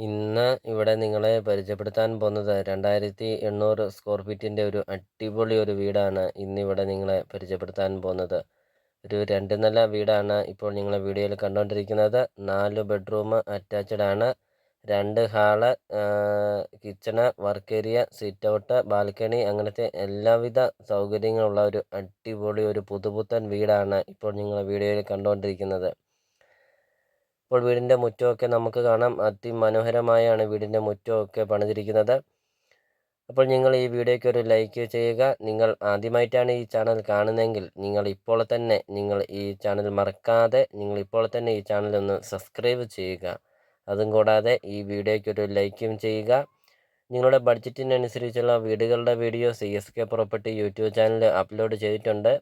ഇന്ന് ഇവിടെ നിങ്ങളെ പരിചയപ്പെടുത്താൻ പോകുന്നത് 2800 സ്ക്വയർ ഫീറ്റിൻ്റെ ഒരു അടിപൊളി ഒരു വീടാണ് ഇന്നിവിടെ നിങ്ങളെ പരിചയപ്പെടുത്താൻ പോകുന്നത്. ഒരു 2 നില വീടാണ് ഇപ്പോൾ നിങ്ങൾ വീഡിയോയിൽ കണ്ടുകൊണ്ടിരിക്കുന്നത്. 4 ബെഡ്റൂം അറ്റാച്ച്ഡ് ആണ്. 2 hall, kitchen, work area, sit out, balcony, അങ്ങനത്തെ എല്ലാവിധ സൗകര്യങ്ങളുള്ള ഒരു അടിപൊളി ഒരു പുതുപുത്തൻ വീടാണ് ഇപ്പോൾ നിങ്ങൾ വീഡിയോയിൽ കണ്ടുകൊണ്ടിരിക്കുന്നത്. ഇപ്പോൾ വീടിൻ്റെ മുറ്റമൊക്കെ നമുക്ക് കാണാം. അതിമനോഹരമായാണ് വീടിൻ്റെ മുറ്റമൊക്കെ പണിതിരിക്കുന്നത്. അപ്പോൾ നിങ്ങൾ ഈ വീഡിയോയ്ക്ക് ഒരു ലൈക്ക് ചെയ്യുക. നിങ്ങൾ ആദ്യമായിട്ടാണ് ഈ ചാനൽ കാണുന്നതെങ്കിൽ നിങ്ങൾ ഈ ചാനൽ മറക്കാതെ ഈ ചാനൽ ഒന്ന് സബ്സ്ക്രൈബ് ചെയ്യുക. അതും കൂടാതെ ഈ വീഡിയോയ്ക്ക് ഒരു ലൈക്കും ചെയ്യുക. നിങ്ങളുടെ ബഡ്ജറ്റിനനുസരിച്ചുള്ള വീടുകളുടെ video CSK property YouTube channel upload ചെയ്തിട്ടുണ്ട്.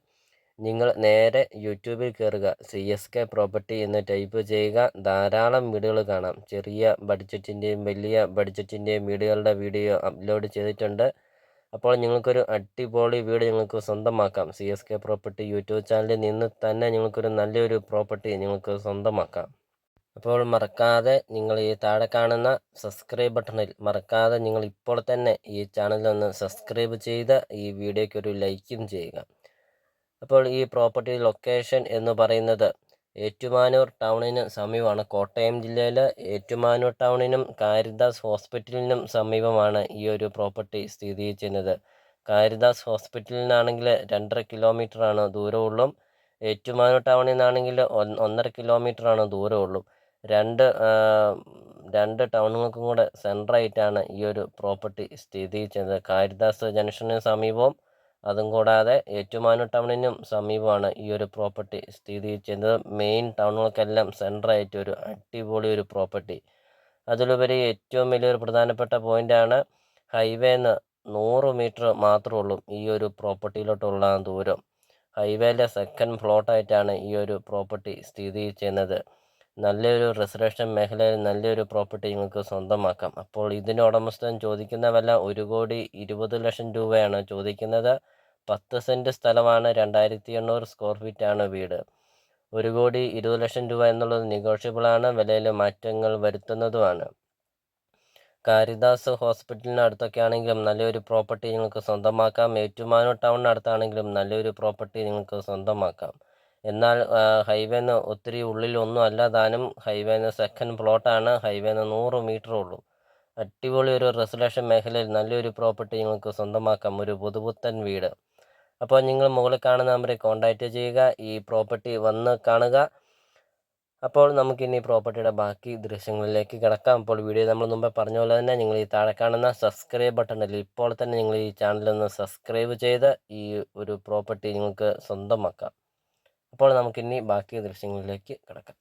നിങ്ങൾ നേരെ യൂട്യൂബിൽ കയറുക, CSK പ്രോപ്പർട്ടി എന്ന് ടൈപ്പ് ചെയ്യുക. ധാരാളം വീടുകൾ കാണാം. ചെറിയ ബഡ്ജറ്റിൻ്റെയും വലിയ ബഡ്ജറ്റിൻ്റെയും വീടുകളുടെ വീഡിയോ അപ്ലോഡ് ചെയ്തിട്ടുണ്ട്. അപ്പോൾ നിങ്ങൾക്കൊരു അടിപൊളി വീട് നിങ്ങൾക്ക് സ്വന്തമാക്കാം. CSK പ്രോപ്പർട്ടി യൂട്യൂബ് ചാനലിൽ നിന്ന് തന്നെ നിങ്ങൾക്കൊരു നല്ലൊരു പ്രോപ്പർട്ടി നിങ്ങൾക്ക് സ്വന്തമാക്കാം. അപ്പോൾ മറക്കാതെ നിങ്ങൾ ഈ താഴെ കാണുന്ന സബ്സ്ക്രൈബ് ബട്ടണിൽ മറക്കാതെ നിങ്ങൾ ഇപ്പോൾ തന്നെ ഈ ചാനലൊന്ന് സബ്സ്ക്രൈബ് ചെയ്ത് ഈ വീഡിയോയ്ക്ക് ഒരു ലൈക്കും ചെയ്യുക. അപ്പോൾ ഈ പ്രോപ്പർട്ടി ലൊക്കേഷൻ എന്ന് പറയുന്നത് ഏറ്റുമാനൂർ ടൗണിന് സമീപമാണ്. കോട്ടയം ജില്ലയിലെ ഏറ്റുമാനൂർ ടൗണിനും കാരിതാസ് ഹോസ്പിറ്റലിനും സമീപമാണ് ഈ ഒരു പ്രോപ്പർട്ടി സ്ഥിതി ചെയ്യുന്നത്. കാരിതാസ് ഹോസ്പിറ്റലിൽ നിന്നാണെങ്കിൽ 2.5 കിലോമീറ്ററാണ് ദൂരമുള്ളൂ. ഏറ്റുമാനൂർ ടൗണിൽ നിന്നാണെങ്കിൽ 1.5 കിലോമീറ്ററാണ് ദൂരമുള്ളൂ. രണ്ട് ടൗണുകൾക്കും കൂടെ സെൻറ്ററായിട്ടാണ് ഈ ഒരു പ്രോപ്പർട്ടി സ്ഥിതി ചെയ്യുന്നത്. കാരിതാസ് ജംഗ്ഷന് സമീപവും അതും കൂടാതെ ഏറ്റുമാനൂർ ടൗണിനും സമീപമാണ് ഈ ഒരു പ്രോപ്പർട്ടി സ്ഥിതി ചെയ്യുന്നത്. മെയിൻ ടൗണുകൾക്കെല്ലാം സെൻറ്ററായിട്ട് ഒരു അടിപൊളി ഒരു പ്രോപ്പർട്ടി. അതിലുപരി ഏറ്റവും വലിയൊരു പ്രധാനപ്പെട്ട പോയിൻ്റാണ്, ഹൈവേന്ന് 100 മീറ്റർ മാത്രമേ ഉള്ളൂ ഈ ഒരു പ്രോപ്പർട്ടിയിലോട്ടുള്ള ദൂരം. ഹൈവേയിലെ സെക്കൻഡ് പ്ലോട്ടായിട്ടാണ് ഈ ഒരു പ്രോപ്പർട്ടി സ്ഥിതി ചെയ്യുന്നത്. നല്ലൊരു റെസിഡൻഷ്യൽ മേഖലയിൽ നല്ലൊരു പ്രോപ്പർട്ടി നിങ്ങൾക്ക് സ്വന്തമാക്കാം. അപ്പോൾ ഇതിന് ഉടമസ്ഥൻ ചോദിക്കുന്ന വില 1,20,00,000 രൂപയാണ് ചോദിക്കുന്നത്. 10 സെൻറ്റ് സ്ഥലമാണ്. 2800 സ്ക്വയർ ഫീറ്റാണ് വീട്. 1,20,00,000 രൂപ എന്നുള്ളത് നെഗോഷ്യബിളാണ്. വിലയിൽ മാറ്റങ്ങൾ വരുത്തുന്നതുമാണ്. കാരിദാസ് ഹോസ്പിറ്റലിന് അടുത്തൊക്കെ ആണെങ്കിലും നല്ലൊരു പ്രോപ്പർട്ടി നിങ്ങൾക്ക് സ്വന്തമാക്കാം. ഏറ്റുമാനൂർ ടൗണിനടുത്താണെങ്കിലും നല്ലൊരു പ്രോപ്പർട്ടി നിങ്ങൾക്ക് സ്വന്തമാക്കാം. എന്നാൽ ഹൈവേന്ന് ഒത്തിരി ഉള്ളിലൊന്നും അല്ല താനും. ഹൈവേന്ന് സെക്കൻഡ് പ്ലോട്ടാണ്. ഹൈവേന്ന് 100 മീറ്ററേ ഉള്ളൂ. അടിപൊളി ഒരു റെസിഡൻഷ്യൽ മേഖലയിൽ നല്ലൊരു പ്രോപ്പർട്ടി നിങ്ങൾക്ക് സ്വന്തമാക്കാം, ഒരു പുതുപുത്തൻ വീട്. അപ്പോൾ നിങ്ങൾ മുകളിൽ കാണുന്ന നമ്പറിൽ കോൺടാക്റ്റ് ചെയ്യുക, ഈ പ്രോപ്പർട്ടി വന്ന് കാണുക. അപ്പോൾ നമുക്കിനി പ്രോപ്പർട്ടിയുടെ ബാക്കി ദൃശ്യങ്ങളിലേക്ക് കിടക്കാം. അപ്പോൾ വീഡിയോ നമ്മൾ മുമ്പേ പറഞ്ഞ പോലെ തന്നെ നിങ്ങൾ ഈ താഴെ കാണുന്ന സബ്സ്ക്രൈബ് ബട്ടണിൽ ഇപ്പോൾ തന്നെ നിങ്ങൾ ഈ ചാനലൊന്ന് സബ്സ്ക്രൈബ് ചെയ്ത് ഈ ഒരു പ്രോപ്പർട്ടി നിങ്ങൾക്ക് സ്വന്തമാക്കാം. അപ്പോൾ നമുക്കിനി ബാക്കി ദൃശ്യങ്ങളിലേക്ക് കിടക്കാം.